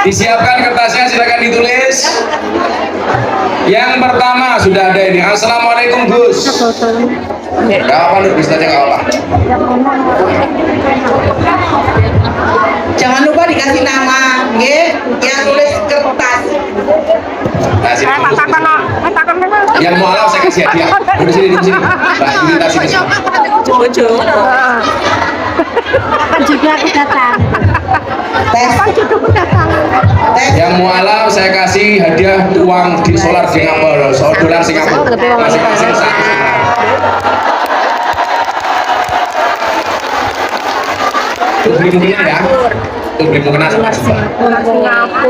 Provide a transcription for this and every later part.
Disiapkan kertasnya, silakan ditulis. Yang pertama sudah ada ini. Assalamualaikum Gus. Gak apa-apa, Nur, bisa aja gak apa-apa. Jangan lupa dikasih nama, nggih, yang tulis kertas. Nah, sini dulu. Yang mau alam saya kasih hadiah. Di sini, di sini. Mbak, ini tas ini. Kan juga datang. Yang mau alam saya kasih hadiah uang di solar Singapura, dolar Singapura. Masing-masing satu. Beli mukena ya. Beli mukena sama sebelah.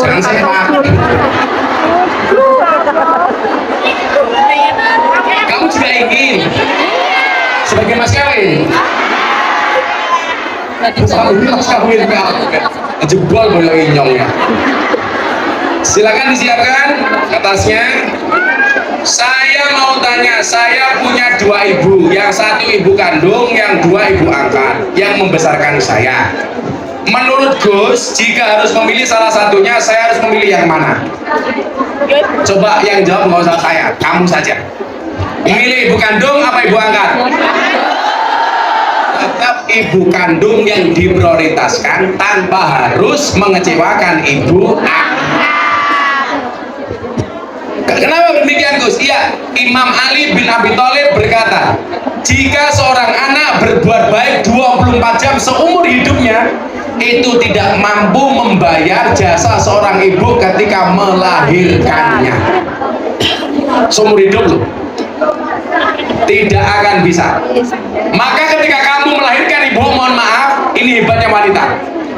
Jangan sehat. Kamu juga ingin sebagai mas kawin. Mas kawin jebol boyo inyong ya. Silakan disiapkan kertasnya. Saya mau tanya, saya punya dua ibu, yang satu ibu kandung, yang dua ibu angkat, yang membesarkan saya. Menurut Gus, jika harus memilih salah satunya, saya harus memilih yang mana? Coba yang jawab nggak usah saya, kamu saja. Memilih ibu kandung apa ibu angkat? Tetap ibu kandung yang diprioritaskan tanpa harus mengecewakan ibu angkat. Kenapa demikian Gus? Iya, Imam Ali bin Abi Thalib berkata, jika seorang anak berbuat baik 24 jam seumur hidupnya, itu tidak mampu membayar jasa seorang ibu ketika melahirkannya. Seumur hidup loh, tidak akan bisa. Maka ketika kamu melahirkan ibu, mohon maaf, ini hebatnya wanita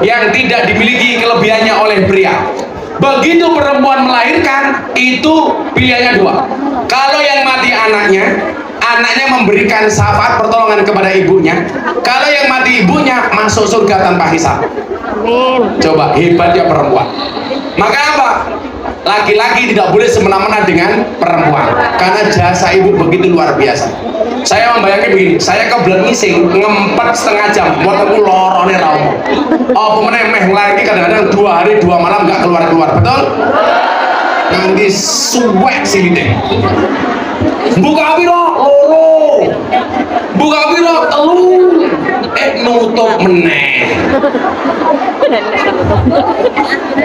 yang tidak dimiliki kelebihannya oleh pria. Begitu perempuan melahirkan, itu pilihannya dua. Kalau yang mati anaknya, anaknya memberikan syafaat pertolongan kepada ibunya. Kalau yang mati ibunya, masuk surga tanpa hisab. Amin. Coba hebatnya perempuan. Maka apa? Laki-laki tidak boleh semena-mena dengan perempuan, karena jasa ibu begitu luar biasa. Saya membayangkan begini, saya kebelet ngising ngempet setengah jam, waktu lorone raumo. Oh, pemenang meh lagi kadang-kadang 2 hari 2 malam nggak keluar-keluar, betul? Nanti suwek sini deh. Buka piro loro, buka piro telu, nutup meneh.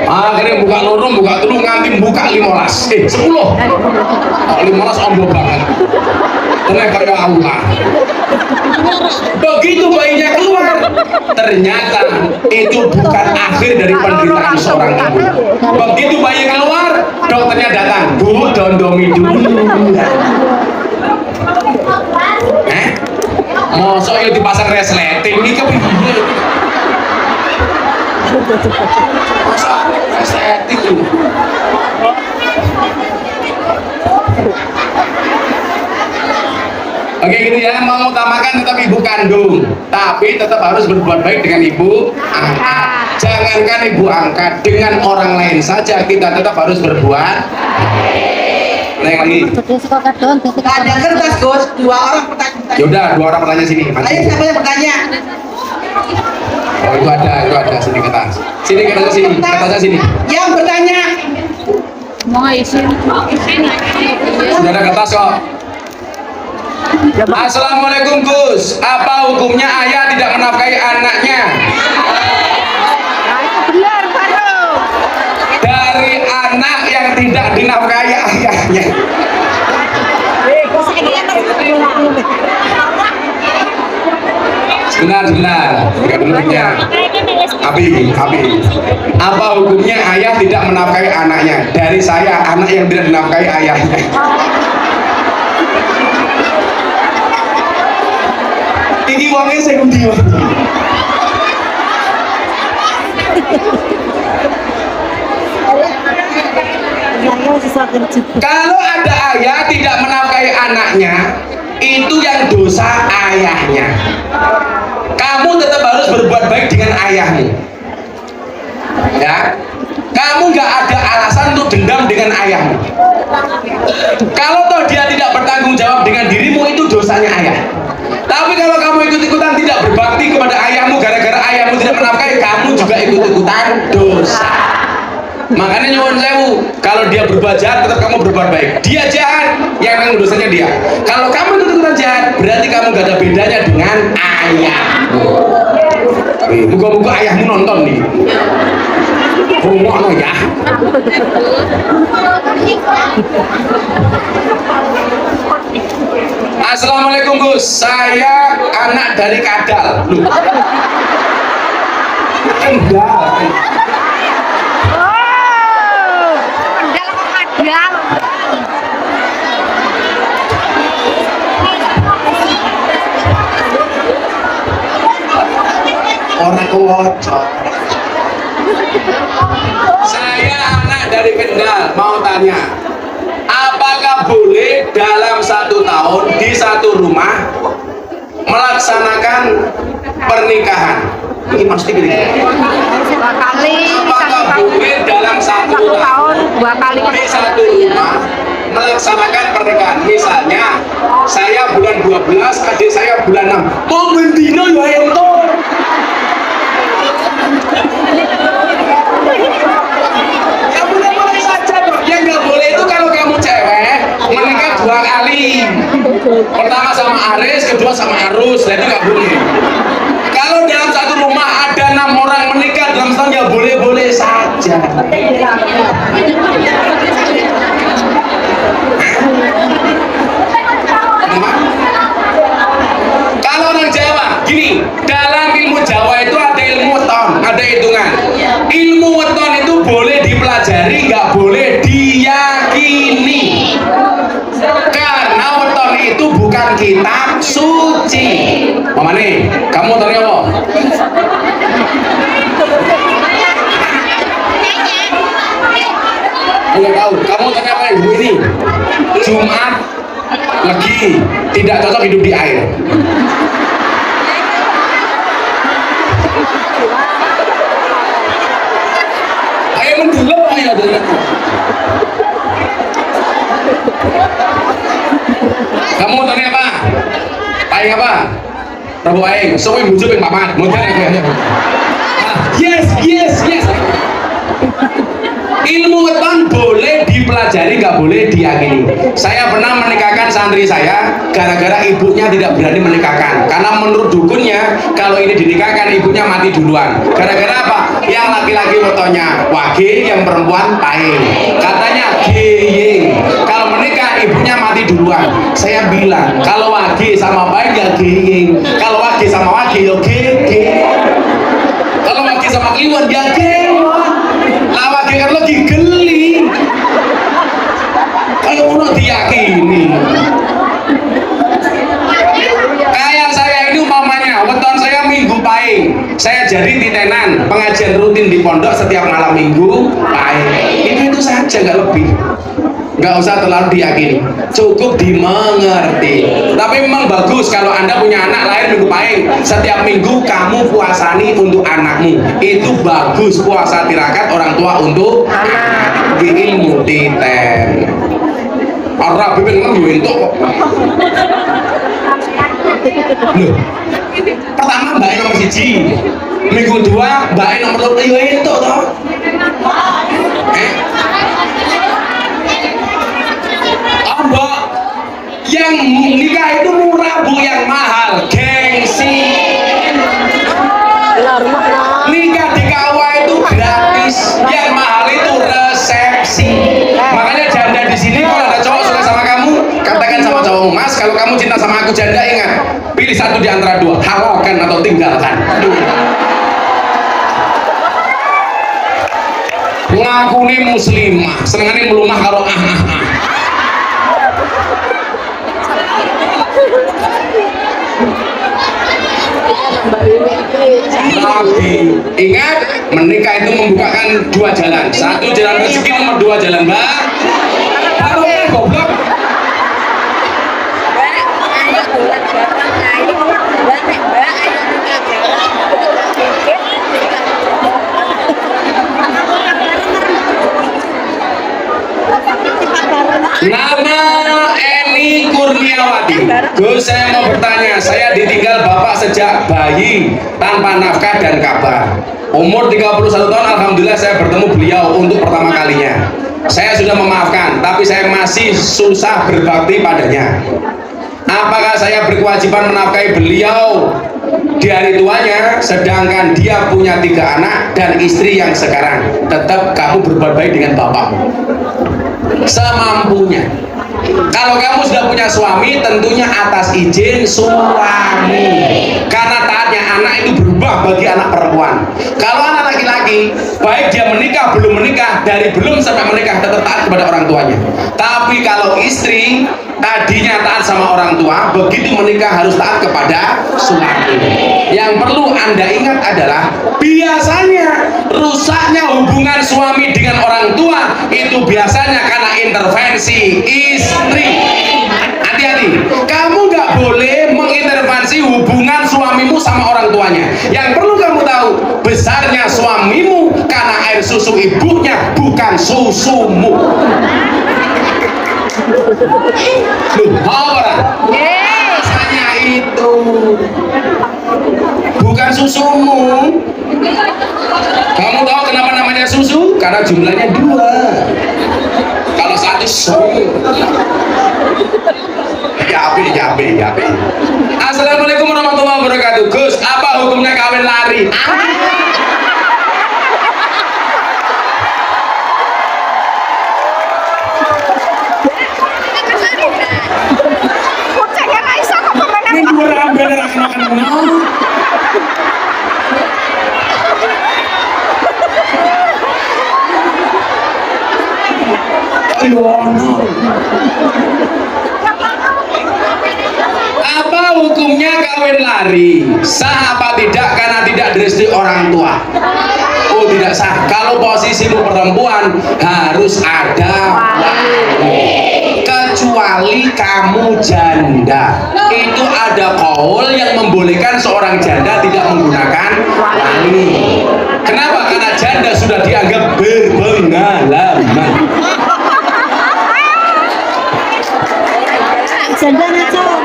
Akhirnya buka loro, buka telu, nganti buka 15, 10. 15 ombo banget. Karena kayak Allah. Begitu bayinya keluar, ternyata itu bukan akhir dari penderitaan seorang ibu. Begitu bayi keluar, dokternya datang, Bu, dondomi dulu. Mosok itu dipasang resleting ini kepiye? Mosok resleting dulu. Oke gitu ya, mengutamakan tetap ibu kandung, tapi tetap harus berbuat baik dengan ibu angkat. Jangankan ibu angkat, dengan orang lain saja kita tetap harus berbuat baik. Naik lagi. Ada kertas Gus, 2 orang bertanya. Yaudah, 2 orang bertanya sini. Ayo siapa yang bertanya? Oh itu ada sini kertas. Sini kertas sini, kertasnya sini. Yang bertanya. Mau isin. Sudah ada kertas kok. Assalamualaikum Gus, apa hukumnya ayah tidak menafkahi anaknya? Benar, baru. Dari anak yang tidak dinafkahi ayahnya. Sebentar, enggak dulu ya. Abi. Apa hukumnya ayah tidak menafkahi anaknya? Dari saya, anak yang tidak dinafkahi ayahnya. Iki wongnya saya kundi. Kalau ada ayah tidak menafkahi anaknya, itu yang dosa ayahnya. Kamu tetap harus berbuat baik dengan ayahmu. Ya, kamu nggak ada alasan untuk dendam dengan ayahmu. Kalau toh dia tidak bertanggung jawab dengan dirimu, itu dosanya ayah. Tapi kalau kamu ikut-ikutan tidak berbakti kepada ayahmu gara-gara ayahmu tidak menafkahi, kamu juga ikut-ikutan dosa. Makanya nyuwun sewu, kalau dia berbuat jahat tetap kamu berbuat baik. Dia jahat, yang nanggung dosanya dia. Kalau kamu ikut-ikutan jahat, berarti kamu gak ada bedanya dengan ayahmu. Muka-muka ayahmu nonton nih. Rungokno ya. Assalamualaikum Gus, saya anak dari Kadal. Loh. Kendal. Kendal kok kadal. Orang kewocok. Saya anak dari Kendal, mau tanya, apakah boleh dalam 1 tahun di satu rumah melaksanakan pernikahan? Ini maksudnya gini. 2 kali Apakah 1 tahun. boleh dalam 1 1 tahun tahun 2 kali di satu rumah melaksanakan pernikahan? Misalnya saya bulan 12, adik saya bulan 6. Oh bendino ya ento. Ya boleh-boleh saja dong. Yang nggak boleh itu kalau kamu cewek menikah 2 kali. Pertama sama Aris, kedua sama Arus. Nah, itu nggak boleh. Kalau dalam satu rumah ada 6 orang menikah dalam setahun ya boleh-boleh saja. Kalau orang Jawa, gini, dalam ilmu Jawa itu ada ilmu weton, ada hitungan. Ilmu weton itu boleh dipelajari, nggak boleh diyakini. Karena weton itu bukan kitab suci. Mama nih, kamu tanya apa? Ayo tahu, kamu tanya apa ibu ini? Jumat lagi tidak cocok hidup di air. Ayo mendelep ayo ada. Kamu tanya apa? Aing apa? Prabu aing, sok ibu bujuk ping papat. Modern aku. Yes, yes, yes. Ilmu weton boleh dipelajari, nggak boleh diyakini. Saya pernah menikahkan santri saya gara-gara ibunya tidak berani menikahkan, karena menurut dukunnya kalau ini dinikahkan ibunya mati duluan. Gara-gara apa? Yang laki-laki wetonnya wage, yang perempuan paing. Katanya geye. Kalau menikah ibunya mati duluan. Saya bilang kalau wage sama paing ya geye. Kalau wage sama wage ya gege. Kalau wage sama kliwon ya kliwon. Lawak kan lagi geli. Kayak mau diyakini. Kayak saya ini umpamanya, weton saya minggu paing. Saya jadi titenan, pengajian rutin di pondok setiap malam minggu paing. Itu saja, nggak lebih. Nggak usah terlalu diyakini, cukup dimengerti. Tapi memang bagus kalau Anda punya anak lahir minggu paing, setiap minggu kamu puasani untuk anakmu. Itu bagus, puasa tirakat orang tua untuk anak. Di ilmu titen orang bibir nggak untuk kok. Loh, pertama mbak nomor 1, minggu 2 mbak nomor 3 itu toh. Mbak, yang nikah itu murah bu, yang mahal gengsi. Nikah di KUA itu gratis, yang mahal itu resepsi. Makanya janda di sini kalau ada cowok suka sama kamu, katakan sama cowokmu, Mas, kalau kamu cinta sama aku janda, ingat pilih satu di antara 2, halalkan atau tinggalkan. Ngaku nih muslimah, senengannya melumah kalau Tapi ingat, menikah itu membukakan 2 jalan. 1 jalan rezeki, nomor 2 jalan goblok. Nama Eni Kurniawati. Gus, saya mau bertanya, saya ditinggal bapak sejak bayi tanpa nafkah dan kabar. Umur 31 tahun, alhamdulillah saya bertemu beliau untuk pertama kalinya. Saya sudah memaafkan, tapi saya masih susah berbakti padanya. Apakah saya berkewajiban menafkahi beliau di hari tuanya, sedangkan dia punya 3 anak dan istri yang sekarang? Tetap kamu berbuat baik dengan bapakmu semampunya. Kalau kamu sudah punya suami, tentunya atas izin suami, karena taatnya anak itu berubah bagi anak perempuan. Kalau anak laki-laki, baik dia menikah belum menikah, dari belum sampai menikah tetap taat kepada orang tuanya. Tapi kalau istri tadinya taat sama orang tua, begitu menikah harus taat kepada suami. Yang perlu Anda ingat adalah biasanya rusaknya hubungan suami dengan orang tua itu biasanya karena intervensi istri. Hati-hati, kamu nggak boleh mengintervensi hubungan suamimu sama orang tuanya. Yang perlu kamu tahu, besarnya suamimu karena air susu ibunya, bukan susumu. Loh, apa? Rasanya itu bukan susumu. Kamu tahu kenapa namanya susu? Karena jumlahnya 2. Kalau satu susu. Ya. Assalamualaikum warahmatullahi wabarakatuh. Gus, apa hukumnya kawin lari? Ini 2 rambai dan akan-akan. Apa hukumnya kawin lari? Sah apa tidak karena tidak direstui orang tua? Oh, tidak sah. Kalau posisimu perempuan harus ada wali. Kecuali kamu janda. Itu ada kaul yang membolehkan seorang janda tidak menggunakan wali. Kenapa? Karena janda sudah dianggap berpengalaman.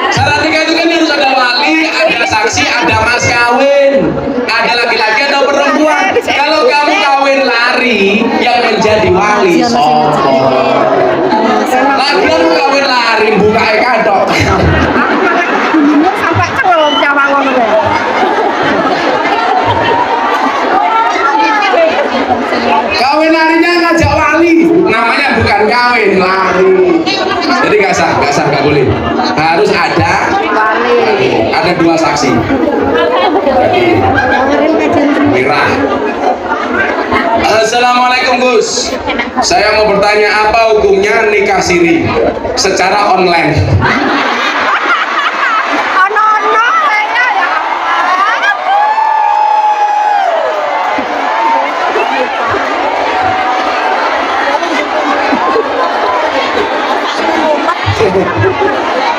Syarat nikah itu kan harus ada wali, ada saksi, ada mas kawin, ada laki-laki atau perempuan. Kalau kamu kawin lari, yang menjadi wali sopo. Lagian kawin lari buka kadok. Sampai celok Jawa ngono ya. Kawin larinya ngajak wali, namanya bukan kawin lari. Jadi nggak sah, nggak boleh. Harus ada wali, ada 2 saksi. Mirah. Assalamualaikum Gus. Saya mau bertanya, apa hukumnya nikah siri secara online?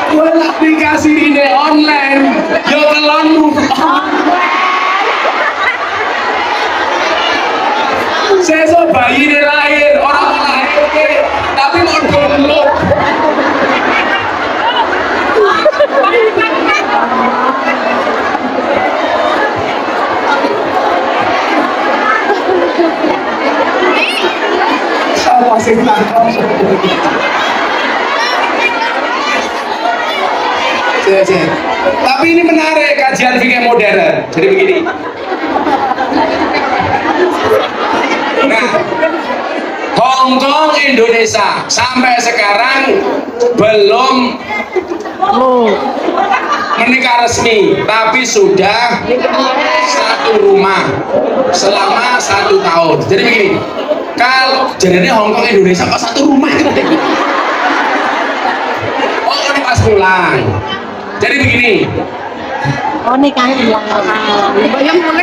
Wala aplikasi ini online, yo kelonmu. Saya bayi ini lahir, orang lahir, tapi mau download. Apa sih nangkep? Tapi ini menarik kajian fikih modern. Jadi begini. Nah, Hongkong Indonesia sampai sekarang belum menikah resmi, tapi sudah satu rumah selama 1 tahun. Jadi begini, kalau jadinya Hongkong Indonesia kok satu rumah itu? Oh, ini pas pulang. Jadi begini. Oh, nikahnya ulang.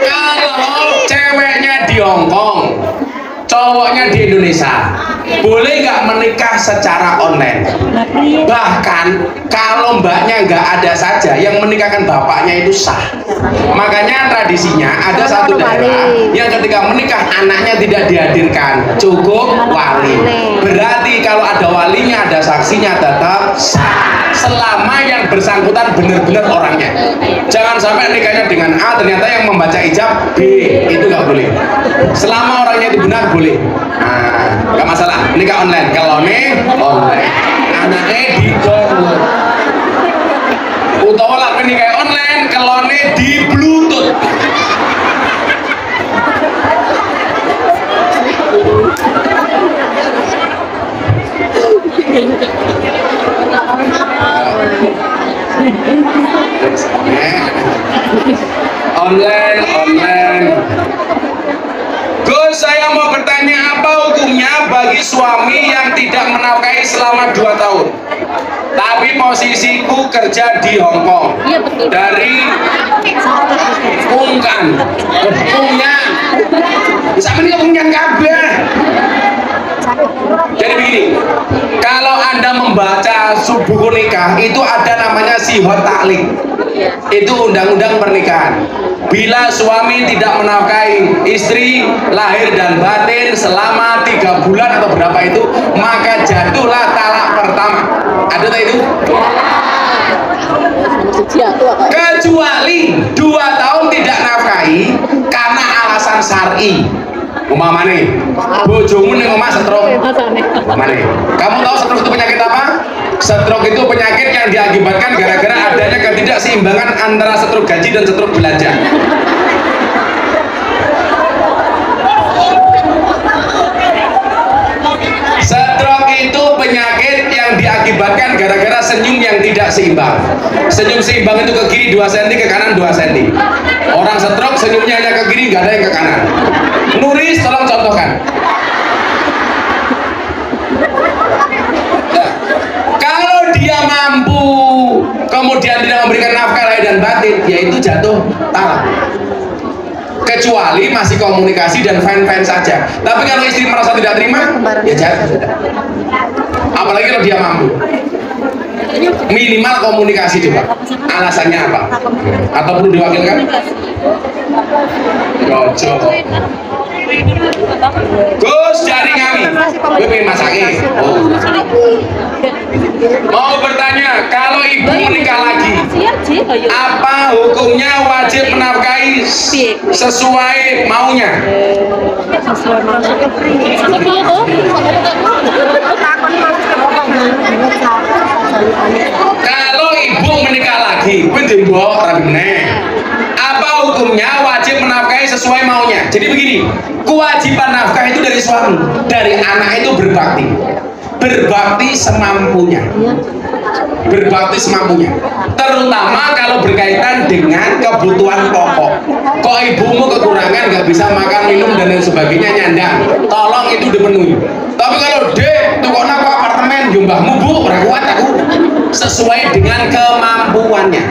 Kalau ceweknya di Hongkong, cowoknya di Indonesia, boleh nggak menikah secara online? Bahkan kalau mbaknya nggak ada saja, yang menikahkan bapaknya itu sah. Makanya tradisinya ada satu daerah yang ketika menikah anaknya tidak dihadirkan, cukup wali. Berarti kalau ada walinya, ada saksinya, tetap sah. selama yang bersangkutan benar-benar orangnya. Jangan sampai nikahnya dengan A ternyata yang membaca ijab B, itu nggak boleh. Selama orangnya itu benar boleh. Nah, nggak masalah. Nikah online, kalau nih online, anaknya di download. Utawa lah nikah online, kalau nih di Bluetooth. Online. Gus, saya mau bertanya, apa hukumnya bagi suami yang tidak menafkahi selama 2 tahun tapi posisiku kerja di Hong Kong dari Pungkan sama ini Pungkan kabeh. Jadi begini, kalau Anda membaca buku nikah itu ada namanya sihot taklik, itu undang-undang pernikahan. Bila suami tidak menafkahi istri lahir dan batin selama 3 bulan atau berapa itu, maka jatuhlah talak pertama. Ada tak itu? Kecuali 2 tahun tidak nafkahi karena alasan syar'i. Umpamane bojomu ning omah stroke. Umpamane. Kamu tahu stroke itu penyakit apa? Stroke itu penyakit yang diakibatkan gara-gara adanya ketidakseimbangan antara stroke gaji dan stroke belanja. Stroke itu penyakit yang diakibatkan gara-gara senyum yang tidak seimbang. Senyum seimbang itu ke kiri 2 cm, ke kanan 2 cm. Orang stroke senyumnya hanya ke kiri, nggak ada yang ke kanan. Nuris, tolong contohkan. Nah, kalau dia mampu kemudian tidak memberikan nafkah lahir dan batin, yaitu jatuh talak. Kecuali masih komunikasi dan fine-fine saja. Tapi kalau istri merasa tidak terima, ya jatuh. Apalagi kalau dia mampu. Minimal komunikasi coba. Alasannya apa? Atau perlu diwakilkan? Jojo. Gus dari kami. Gue pengen masaknya. Oh. Mau bertanya, kalau ibu menikah lagi, apa hukumnya wajib menafkahi sesuai maunya? Kalau ibu menikah lagi, apa hukumnya wajib menafkahi sesuai maunya? Jadi begini, kewajiban nafkah itu dari suami, dari anak itu berbakti semampunya. Berbakti semampunya, terutama kalau berkaitan dengan kebutuhan pokok. Kok ibumu kekurangan, nggak bisa makan, minum dan lain sebagainya, nyandang, tolong itu dipenuhi. Tapi kalau dek, tuh kok aku apartemen, jumbahmu bu, kuat aku, sesuai dengan kemampuannya,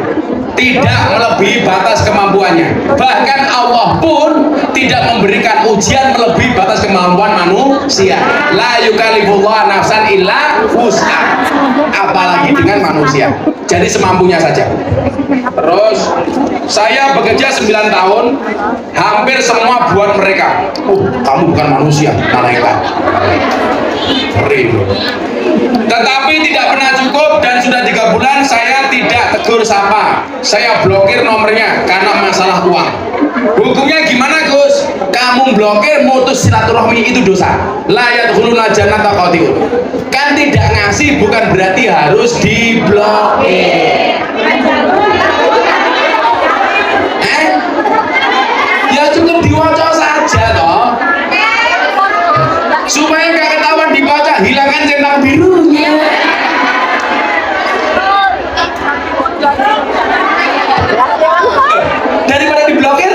tidak melebihi batas kemampuannya. Bahkan Allah pun tidak memberikan ujian melebihi batas kemampuan manusia. La yukallifullahu nafsan illa wus'aha, apalagi dengan manusia. Jadi semampunya saja. Terus saya bekerja 9 tahun, hampir semua buat mereka. Kamu bukan manusia, malaikat. Tetapi tidak pernah cukup dan sudah 3 bulan saya tidak tegur sapa, saya blokir nomornya karena masalah uang. Hukumnya gimana Gus? Kamu blokir, mutus silaturahmi itu dosa. La yadkhuluna jannata qati'un. Kan tidak ngasih bukan berarti harus diblokir. Ya cukup diwaca saja toh, supaya nggak ketahuan dibaca, hilangkan centang birunya. Daripada diblokir,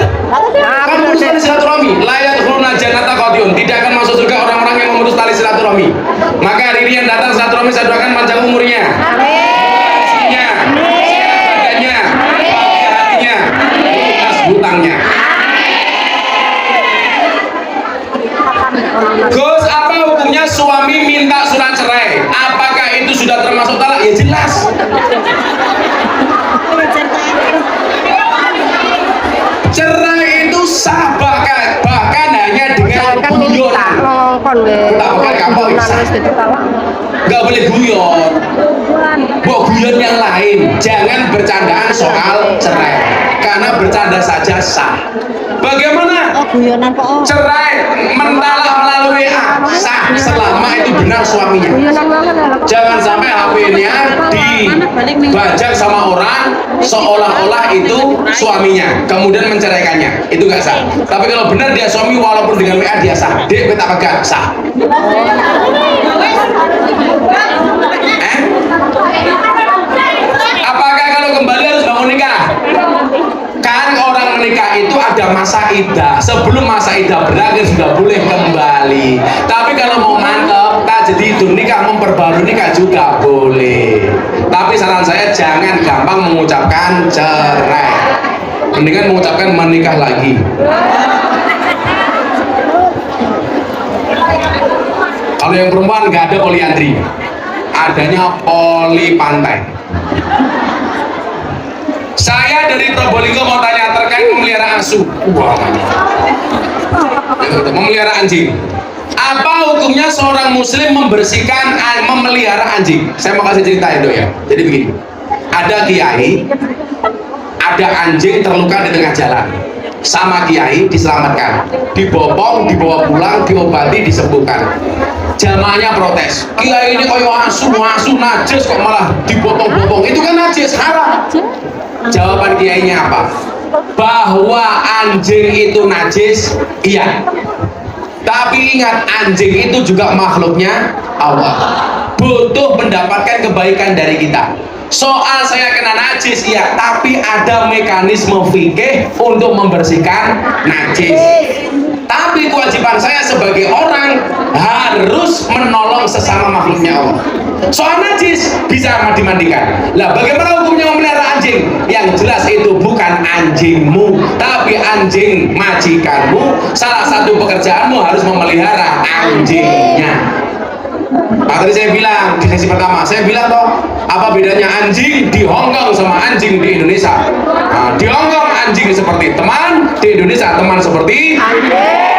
kan memutus tali silaturahmi. Layat huruna jannata qati'un, tidak akan masuk surga orang-orang yang memutus tali silaturahmi. Maka hari ini yang datang silaturahmi saya doakan panjang umurnya, rezekinya, badannya, hatinya, lunas hutangnya. Gus, apa hukumnya suami minta surat cerai? Apakah itu sudah termasuk talak? Ya jelas. Cerai itu sah, bahkan hanya dengan guyon. Tak pakai kapal bisa. Gak boleh guyon. Mbok guyon yang lain, jangan bercandaan soal cerai, karena bercanda saja sah. Bagaimana? Oh, guyonan kok. Oh. Cerai mentalak melalui WA sah selama itu benar suaminya. Guyonan banget ya. Jangan sampai HP-nya dibajak sama orang seolah-olah itu suaminya, kemudian menceraikannya. Itu nggak sah. Tapi kalau benar dia suami walaupun dengan WA dia sah. Dek kita pegang sah. Apakah kalau kembali harus bangun nikah? Kan orang menikah itu ada masa iddah. Sebelum masa iddah berakhir sudah boleh kembali. Tapi kalau mau mantep, tak jadi itu nikah, memperbarui nikah juga boleh. Tapi saran saya jangan gampang mengucapkan cerai. Mendingan mengucapkan menikah lagi. Kalau yang perempuan nggak ada poliandri, adanya poli pantai. Saya dari Probolinggo mau tanya terkait memelihara asu. Wah, memelihara anjing. Apa hukumnya seorang muslim membersihkan memelihara anjing? Saya mau kasih cerita ya dok ya. Jadi begini, ada kiai, ada anjing terluka di tengah jalan. Sama kiai diselamatkan, dibopong, dibawa pulang, diobati, disembuhkan. Jamaahnya protes, kiai ini koyo asu najis kok malah dibotong-botong. Itu kan najis, haram. Jawaban kiainya apa? Bahwa anjing itu najis, iya. Tapi ingat, anjing itu juga makhluknya Allah. Butuh mendapatkan kebaikan dari kita. Soal saya kena najis, iya. Tapi ada mekanisme fikih untuk membersihkan najis. Tapi kewajiban saya sebagai orang harus menolong sesama makhluknya Allah. Soal najis bisa dimandikan. Lah bagaimana hukumnya memelihara anjing? Yang jelas itu bukan anjingmu, tapi anjing majikanmu. Salah satu pekerjaanmu harus memelihara anjingnya. Nah, tadi saya bilang di sesi pertama, saya bilang toh, apa bedanya anjing di Hongkong sama anjing di Indonesia? Nah, di Hongkong anjing seperti teman, di Indonesia teman seperti anjing.